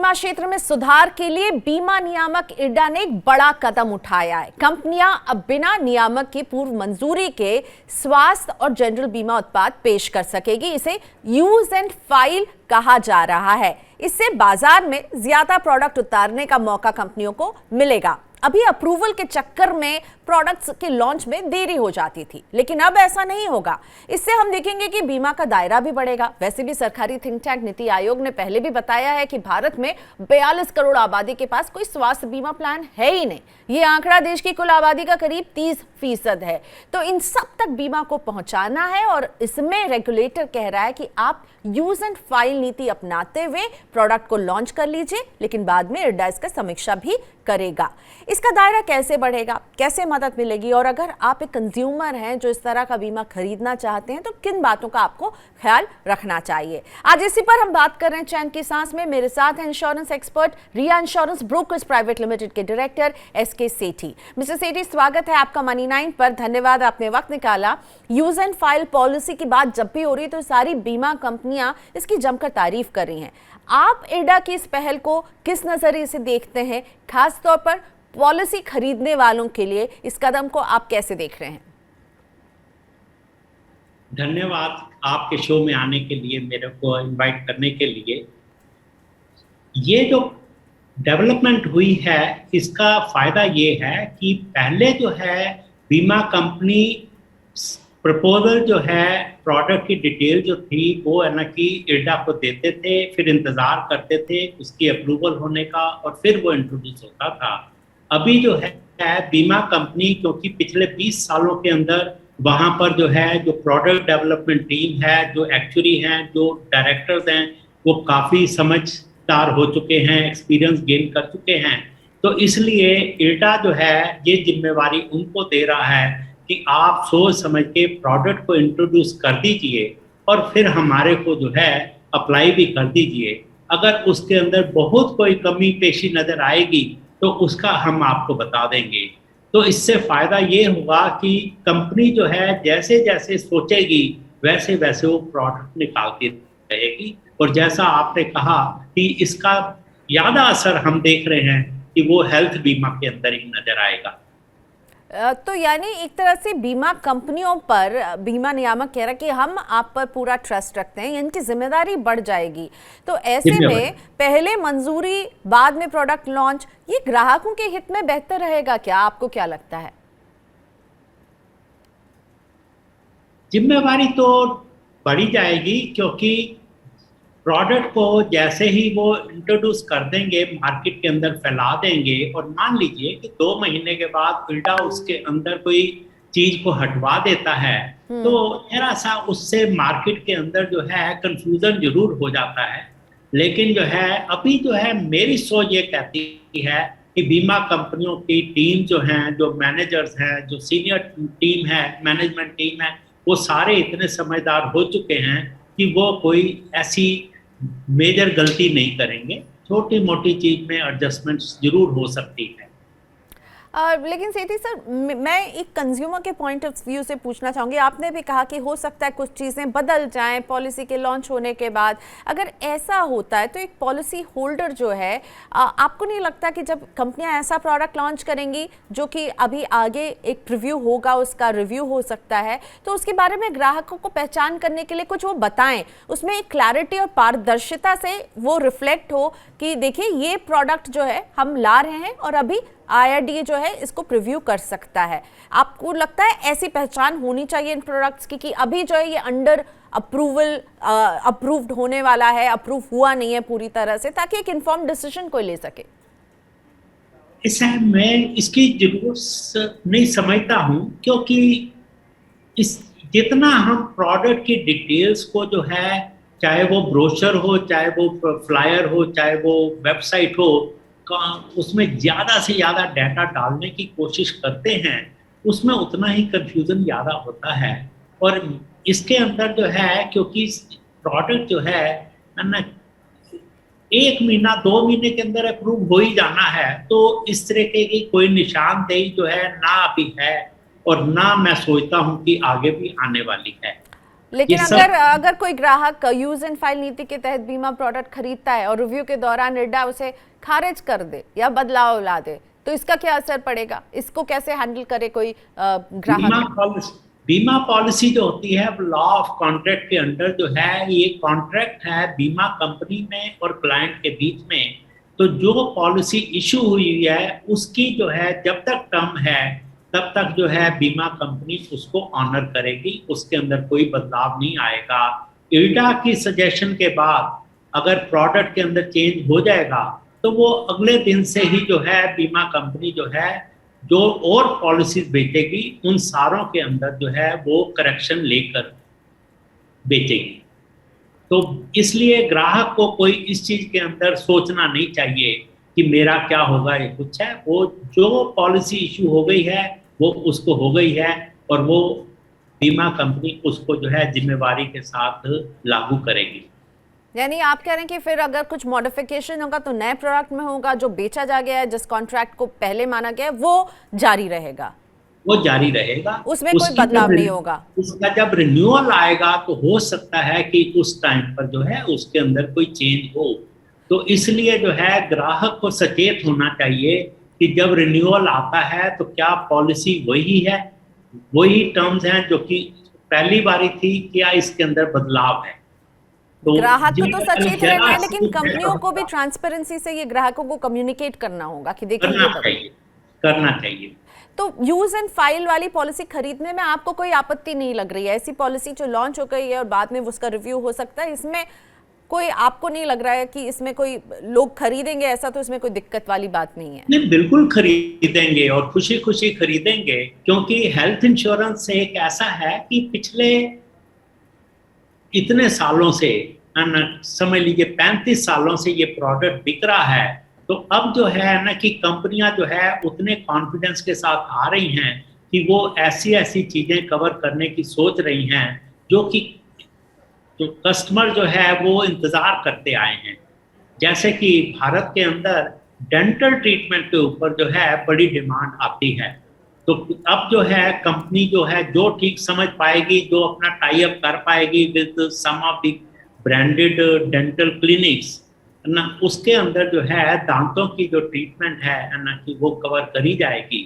बीमा क्षेत्र में सुधार के लिए बीमा नियामक इरडा ने एक बड़ा कदम उठाया है। कंपनियां अब बिना नियामक की पूर्व मंजूरी के स्वास्थ्य और जनरल बीमा उत्पाद पेश कर सकेगी। इसे यूज एंड फाइल कहा जा रहा है। इससे बाजार में ज्यादा प्रोडक्ट उतारने का मौका कंपनियों को मिलेगा। अभी अप्रूवल के चक्कर में प्रोडक्ट्स के लॉन्च में देरी हो जाती थी, लेकिन अब ऐसा नहीं होगा। इससे हम देखेंगे कि बीमा का दायरा भी बढ़ेगा। वैसे भी सरकारी थिंक टैंक नीति आयोग ने पहले भी बताया है कि भारत में 42 करोड़ आबादी के पास कोई स्वास्थ्य बीमा प्लान है ही नहीं। ये आंकड़ा देश की कुल आबादी का करीब 30% है। तो इन सब तक बीमा को पहुंचाना है और इसमें रेगुलेटर कह रहा है कि आप यूज एंड फाइल नीति अपनाते हुए प्रोडक्ट को लॉन्च कर लीजिए, लेकिन बाद में इरडा इसका समीक्षा भी करेगा। इसका दायरा कैसे बढ़ेगा, कैसे मदद मिलेगी, और अगर आप एक कंज्यूमर हैं जो इस तरह का बीमा खरीदना चाहते हैं तो किन बातों का आपको ख्याल रखना चाहिए, आज इसी पर हम बात कर रहे हैं चैन की सांस में। मेरे साथ हैं इंश्योरेंस एक्सपर्ट रिया इंश्योरेंस ब्रोकर्स प्राइवेट लिमिटेड के डायरेक्टर एसके सेठी। मिस्टर सेठी, स्वागत है आपका मनी 9 पर। धन्यवाद, आपने वक्त निकाला। यूज एंड फाइल पॉलिसी की बात जब भी हो रही है तो सारी बीमा कंपनियां इसकी जमकर तारीफ कर रही हैं। आप इरडा की इस पहल को किस नजरिए से देखते हैं, खास तौर पर पॉलिसी खरीदने वालों के लिए इस कदम को आप कैसे देख रहे हैं? धन्यवाद आपके शो में आने के लिए, मेरे को इनवाइट करने के लिए। ये जो डेवलपमेंट हुई है इसका फायदा ये है कि पहले जो है बीमा कंपनी प्रपोजल जो है प्रोडक्ट की डिटेल जो थी वो है ना कि इरडा को देते थे, फिर इंतजार करते थे उसकी अप्रूवल होने का और फिर वो इंट्रोड्यूस होता था। अभी जो है बीमा कंपनी, क्योंकि पिछले 20 सालों के अंदर वहाँ पर जो है जो प्रोडक्ट डेवलपमेंट टीम है, जो एक्चुअरी हैं, जो डायरेक्टर्स हैं, वो काफ़ी समझदार हो चुके हैं, एक्सपीरियंस गेन कर चुके हैं। तो इसलिए इरडा जो है ये जिम्मेवारी उनको दे रहा है कि आप सोच समझ के प्रोडक्ट को इंट्रोड्यूस कर दीजिए और फिर हमारे को जो है अप्लाई भी कर दीजिए। अगर उसके अंदर बहुत कोई कमी पेशी नज़र आएगी तो उसका हम आपको बता देंगे। तो इससे फ़ायदा ये होगा कि कंपनी जो है जैसे जैसे सोचेगी वैसे वैसे वो प्रोडक्ट निकालती रहेगी। और जैसा आपने कहा कि इसका ज़्यादा असर हम देख रहे हैं कि वो हेल्थ बीमा के अंदर ही नज़र आएगा। तो यानी एक तरह से बीमा कंपनियों पर बीमा नियामक कह रहा है कि हम आप पर पूरा ट्रस्ट रखते हैं, इनकी जिम्मेदारी बढ़ जाएगी। तो ऐसे में पहले मंजूरी बाद में प्रोडक्ट लॉन्च, ये ग्राहकों के हित में बेहतर रहेगा क्या? आपको क्या लगता है? जिम्मेवारी तो बढ़ी जाएगी, क्योंकि प्रोडक्ट को जैसे ही वो इंट्रोड्यूस कर देंगे, मार्केट के अंदर फैला देंगे, और मान लीजिए कि 2 महीने के बाद इरडा उसके अंदर कोई चीज को हटवा देता है तो जरा सा उससे मार्केट के अंदर जो है कंफ्यूजन जरूर हो जाता है। लेकिन जो है अभी जो है मेरी सोच ये कहती है कि बीमा कंपनियों की टीम जो है, जो मैनेजर्स हैं, जो सीनियर टीम है, मैनेजमेंट टीम है, वो सारे इतने समझदार हो चुके हैं कि वो कोई ऐसी मेजर गलती नहीं करेंगे। छोटी मोटी चीज में एडजस्टमेंट्स जरूर हो सकती है। लेकिन सेठी सर, मैं एक कंज्यूमर के पॉइंट ऑफ व्यू से पूछना चाहूँगी। आपने भी कहा कि हो सकता है कुछ चीज़ें बदल जाएं पॉलिसी के लॉन्च होने के बाद। अगर ऐसा होता है तो एक पॉलिसी होल्डर जो है, आपको नहीं लगता कि जब कंपनियां ऐसा प्रोडक्ट लॉन्च करेंगी जो कि अभी आगे एक प्रीव्यू होगा, उसका रिव्यू हो सकता है, तो उसके बारे में ग्राहकों को पहचान करने के लिए कुछ वो बताएं, उसमें एक क्लैरिटी और पारदर्शिता से वो रिफ्लेक्ट हो कि देखिए ये प्रोडक्ट जो है हम ला रहे हैं और अभी IRDA जो है इसको प्रीव्यू कर सकता है। आपको लगता है ऐसी पहचान होनी चाहिए इन प्रोडक्ट्स की कि अभी जो है ये अंडर अप्रूव्ड होने वाला है, अप्रूव हुआ नहीं है पूरी तरह से, ताकि एक इन्फॉर्म डिसीजन कोई ले सके? मैं इसकी जरूरत नहीं समझता हूँ, क्योंकि इस जितना हम प्रोडक्ट की डिटेल्स को जो है, चाहे वो ब्रोशर हो, चाहे वो फ्लायर हो, चाहे वो वेबसाइट हो, उसमें ज़्यादा से ज़्यादा डाटा डालने की कोशिश करते हैं, उसमें उतना ही कंफ्यूजन ज़्यादा होता है। और इसके अंदर जो है, क्योंकि प्रोडक्ट जो है ना 1 महीना 2 महीने के अंदर अप्रूव हो ही जाना है, तो इस तरीके की कोई निशानदेही जो है ना अभी है और ना मैं सोचता हूँ कि आगे भी आने वाली है। लेकिन ये अगर सब अगर कोई ग्राहक यूज एंड फाइल नीति के तहत बीमा प्रोडक्ट खरीदता है और रिव्यू के दौरान इरडा उसे खारिज कर दे या बदलाव ला दे, तो इसका क्या असर पड़ेगा? इसको कैसे हैंडल करे कोई बीमा ग्राहक? पॉलिसी बीमा पॉलिसी जो होती है वो लॉ ऑफ कॉन्ट्रैक्ट के अंडर जो है, ये कॉन्ट्रैक्ट है बीमा कंपनी में और क्लाइंट के बीच में। तो जो पॉलिसी इशू हुई है उसकी जो है जब तक टर्म है तब तक जो है बीमा कंपनी उसको ऑनर करेगी, उसके अंदर कोई बदलाव नहीं आएगा। इल्डा की सजेशन के बाद अगर प्रोडक्ट के अंदर चेंज हो जाएगा तो वो अगले दिन से ही जो है बीमा कंपनी जो है जो और पॉलिसीज बेचेगी उन सारों के अंदर जो है वो करेक्शन लेकर बेचेगी। तो इसलिए ग्राहक को कोई इस चीज के अंदर सोचना नहीं चाहिए कि मेरा क्या होगा, ये कुछ है। वो जो पॉलिसी इशू हो गई है वो उसको हो गई है और वो बीमा कंपनी उसको जो है जिम्मेवारी के साथ लागू करेगी। यानी आप कह रहे हैं कि फिर अगर कुछ मॉडिफिकेशन होगा तो नए प्रोडक्ट में होगा, जो बेचा जा गया है जिस कॉन्ट्रैक्ट को पहले माना गया है वो जारी रहेगा, वो जारी रहेगा, उसमें कोई बदलाव नहीं होगा। उसका जब रिन्यूअल आएगा तो हो सकता है कि उस टाइम पर जो है उसके अंदर कोई चेंज हो। तो इसलिए जो है ग्राहक को सचेत होना चाहिए कि जब रिन्यूअल आता है तो क्या पॉलिसी वही है, वही टर्म्स हैं जो कि पहली बारी थी, क्या इसके अंदर बदलाव है। तो ग्राहक को तो सचेत रहना है, लेकिन जरा कंपनियों को भी ट्रांसपेरेंसी से ये ग्राहकों को कम्युनिकेट करना होगा कि देखिए करना चाहिए। तो यूज एंड फाइल वाली पॉलिसी खरीदने में आपको कोई आपत्ति नहीं लग रही है? ऐसी पॉलिसी जो लॉन्च हो गई है और बाद में उसका रिव्यू हो सकता है, इसमें कोई आपको नहीं लग रहा है कि इसमें कोई लोग खरीदेंगे ऐसा? तो इसमें कोई दिक्कत वाली बात नहीं है। नहीं, बिल्कुल खरीदेंगे और खुशी खुशी खरीदेंगे, क्योंकि हेल्थ इंश्योरेंस एक ऐसा है कि पिछले इतने सालों से, समझ लीजिए 35 सालों से ये प्रोडक्ट बिक रहा है। तो अब जो है ना कि कंपनियां जो है उतने कॉन्फिडेंस के साथ आ रही हैं कि वो ऐसी ऐसी चीजें कवर करने की सोच रही हैं जो कि जो कस्टमर जो है वो इंतजार करते आए हैं। जैसे कि भारत के अंदर डेंटल ट्रीटमेंट के ऊपर जो है बड़ी डिमांड आती है। तो अब जो है कंपनी जो है जो ठीक समझ पाएगी, जो अपना टाई अप कर पाएगी with some of the branded dental clinics ना, उसके अंदर जो है दांतों की जो ट्रीटमेंट है ना कि वो कवर करी जाएगी।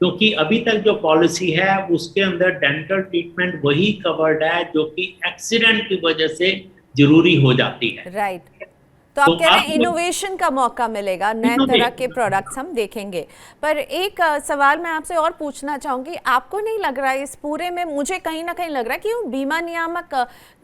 क्योंकि अभी तक जो पॉलिसी है उसके अंदर डेंटल ट्रीटमेंट वही कवर्ड है जो कि एक्सीडेंट की वजह से जरूरी हो जाती है। राइट। तो आप कह रहे हैं इनोवेशन का मौका मिलेगा, नए तरह के प्रोडक्ट्स हम देखेंगे। पर एक सवाल मैं आपसे और पूछना चाहूंगी, आपको नहीं लग रहा है इस पूरे में, मुझे कहीं ना कहीं लग रहा है कि बीमा नियामक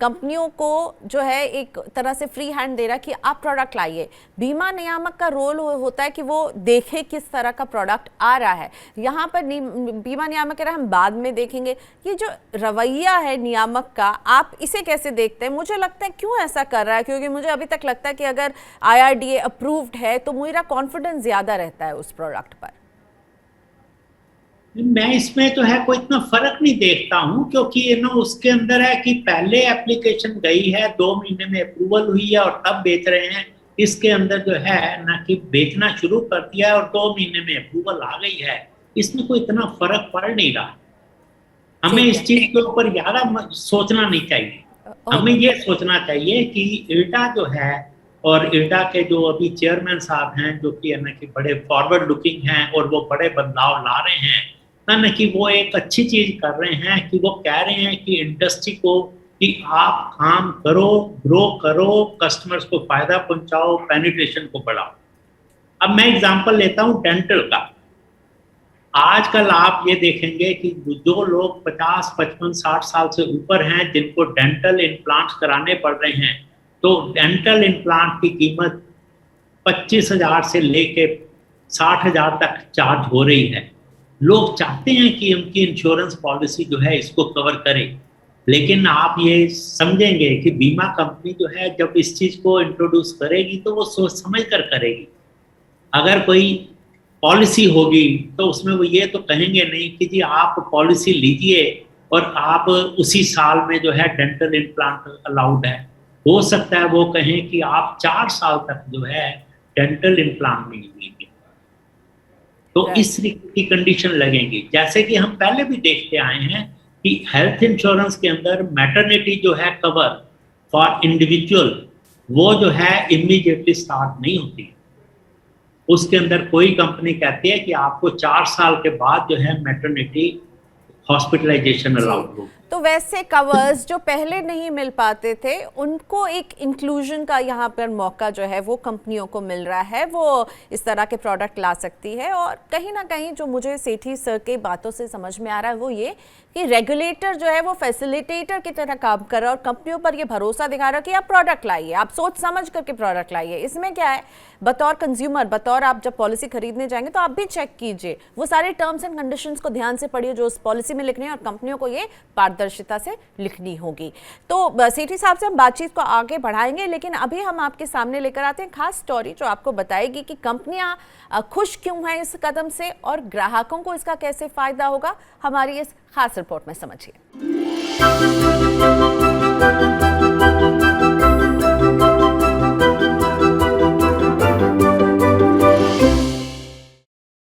कंपनियों को जो है एक तरह से फ्री हैंड दे रहा है कि आप प्रोडक्ट लाइए। बीमा नियामक का रोल होता है कि वो देखे किस तरह का प्रोडक्ट आ रहा है। यहाँ पर बीमा नियामक कह रहा है हम बाद में देखेंगे। ये जो रवैया है नियामक का, आप इसे कैसे देखते हैं? मुझे लगता है क्यों ऐसा कर रहा है, क्योंकि मुझे अभी तक लगता है कि अगर IRDA अप्रूव्ड है तो मेरा कॉन्फिडेंस ज्यादा रहता है उस प्रोडक्ट पर। मैं इसमें जो है कोई इतना फर्क नहीं देखता हूं, क्योंकि ये ना उसके अंदर है कि पहले एप्लीकेशन गई है, 2 महीने में अप्रूवल हुई है और तब बेच रहे हैं। इसके अंदर जो है ना कि बेचना शुरू कर दिया है और 2 महीने में अप्रूवल आ गई है। इसमें कोई इतना फर्क पड़ नहीं रहा। हमें इस चीज के ऊपर ज्यादा सोचना नहीं चाहिए। हमें ये सोचना चाहिए कि इल्डा जो है और इल्डा के जो अभी चेयरमैन साहब हैं जो कि ना कि बड़े फॉरवर्ड लुकिंग हैं और वो बड़े बदलाव ला रहे हैं ना कि वो एक अच्छी चीज कर रहे हैं कि वो कह रहे हैं कि इंडस्ट्री को कि आप काम करो, ग्रो करो, कस्टमर्स को फायदा पहुंचाओ, पेनिट्रेशन को बढ़ाओ। अब मैं एग्जांपल लेता हूं डेंटल का। आजकल आप ये देखेंगे कि जो लोग 50, 55, 60 साल से ऊपर हैं जिनको डेंटल इम्प्लांट्स कराने पड़ रहे हैं, तो डेंटल इम्प्लांट की कीमत 25,000 से लेके 60,000 तक चार्ज हो रही है। लोग चाहते हैं कि उनकी इंश्योरेंस पॉलिसी जो है इसको कवर करे, लेकिन आप ये समझेंगे कि बीमा कंपनी जो है जब इस चीज को इंट्रोड्यूस करेगी तो वो सोच समझ कर करेगी। अगर कोई पॉलिसी होगी तो उसमें वो ये तो कहेंगे नहीं कि जी आप पॉलिसी लीजिए और आप उसी साल में जो है डेंटल इम्प्लांट अलाउड है। हो सकता है वो कहें कि आप 4 साल तक जो है डेंटल इम्प्लांट नहीं लीजिए। तो इस तरीके की कंडीशन लगेंगी। जैसे कि हम पहले भी देखते आए हैं कि हेल्थ इंश्योरेंस के अंदर मैटरनिटी जो है कवर फॉर इंडिविजुअल, वो जो है इमीडिएटली स्टार्ट नहीं होती। उसके अंदर कोई कंपनी कहती है कि आपको 4 साल के बाद जो है मैटरनिटी हॉस्पिटलाइजेशन अलाउड हो। तो वैसे कवर्स जो पहले नहीं मिल पाते थे उनको एक इंक्लूजन का यहाँ पर मौका जो है वो कंपनियों को मिल रहा है, वो इस तरह के प्रोडक्ट ला सकती है। और कहीं ना कहीं जो मुझे सेठी सर के बातों से समझ में आ रहा है वो ये कि रेगुलेटर जो है वो फैसिलिटेटर की तरह काम कर रहा है और कंपनियों पर ये भरोसा दिखा रहा है कि आप प्रोडक्ट लाइए, आप सोच समझ करके प्रोडक्ट लाइए। इसमें क्या है, बतौर कंज्यूमर, बतौर आप जब पॉलिसी खरीदने जाएंगे तो आप भी चेक कीजिए, वो सारे टर्म्स एंड कंडीशंस को ध्यान से पढ़िए जो उस पॉलिसी में लिखने हैं, और कंपनियों को ये पारदर्शिता से लिखनी होगी। तो सेठी साहब से हम बातचीत को आगे बढ़ाएंगे, लेकिन अभी हम आपके सामने लेकर आते हैं खास स्टोरी जो आपको बताएगी कि कंपनियां खुश क्यों हैं इस कदम से और ग्राहकों को इसका कैसे फायदा होगा। हमारी इस खास रिपोर्ट में समझिए।